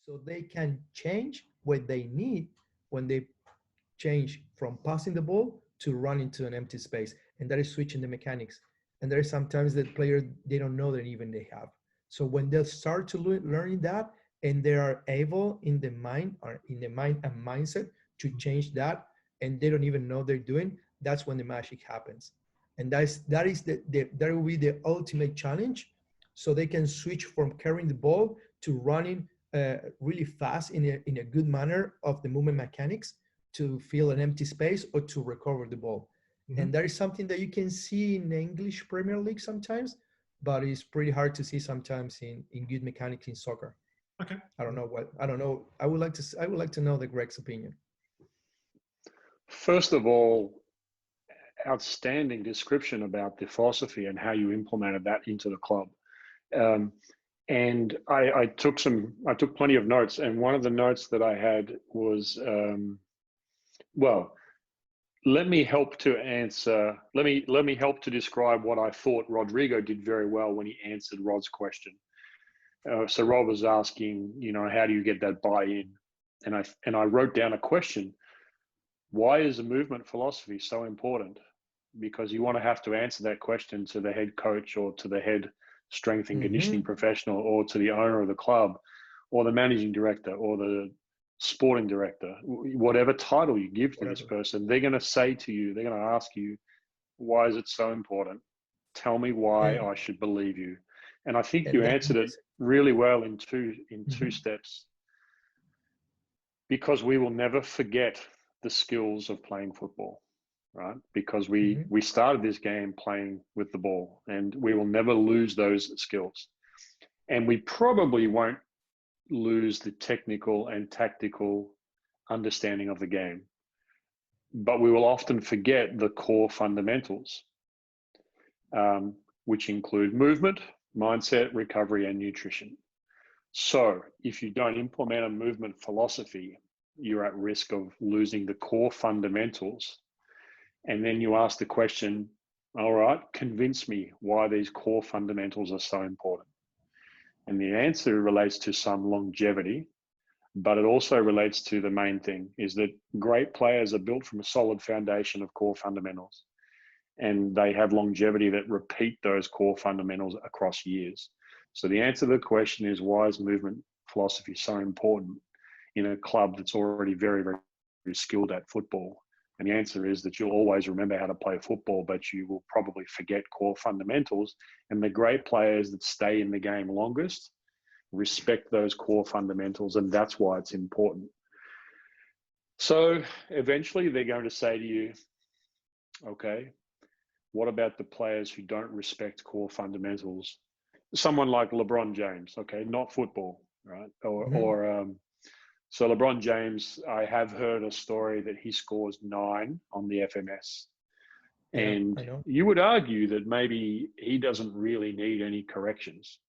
so they can change what they need when they change from passing the ball to run into an empty space, and that is switching the mechanics. And there is sometimes that player they don't know that even they have. So when they start to learning that, and they are able in the mind or in the mind and mindset to change that, and they don't even know they're doing, that's when the magic happens. And that is that will be the ultimate challenge. So they can switch from carrying the ball to running really fast in a good manner of the movement mechanics to fill an empty space or to recover the ball. Mm-hmm. And that is something that you can see in the English Premier League sometimes, but it's pretty hard to see sometimes in good mechanics in soccer. Okay. I don't know what, I don't know. I would like to know the Greg's opinion. First of all, outstanding description about the philosophy and how you implemented that into the club. And I took plenty of notes, and one of the notes that I had was, well, let me help to answer. Let me help to describe what I thought Rodrigo did very well when he answered Rod's question. So Rod was asking, how do you get that buy-in? And I wrote down a question. Why is a movement philosophy so important? Because you want to have to answer that question to the head coach or to the head strength and conditioning professional or to the owner of the club or the managing director or the sporting director, whatever title you give to this person. They're going to say to you, they're going to ask you, why is it so important? Tell me why I should believe you. And I think you answered it really well in two steps. Because we will never forget the skills of playing football, right? Because we started this game playing with the ball, and we will never lose those skills. And we probably won't lose the technical and tactical understanding of the game, but we will often forget the core fundamentals, which include movement, mindset, recovery, and nutrition. So if you don't implement a movement philosophy, you're at risk of losing the core fundamentals. And then you ask the question, all right, convince me why these core fundamentals are so important. And the answer relates to some longevity, but it also relates to the main thing, is that great players are built from a solid foundation of core fundamentals. And they have longevity that repeat those core fundamentals across years. So the answer to the question is, why is movement philosophy so important in a club that's already very, very skilled at football? And the answer is that you'll always remember how to play football, but you will probably forget core fundamentals. And the great players that stay in the game longest respect those core fundamentals, and that's why it's important. So eventually they're going to say to you, okay, what about the players who don't respect core fundamentals? Someone like LeBron James, okay, not football, right? So LeBron James, I have heard a story that he scores 9 on the FMS. And you would argue that maybe he doesn't really need any corrections.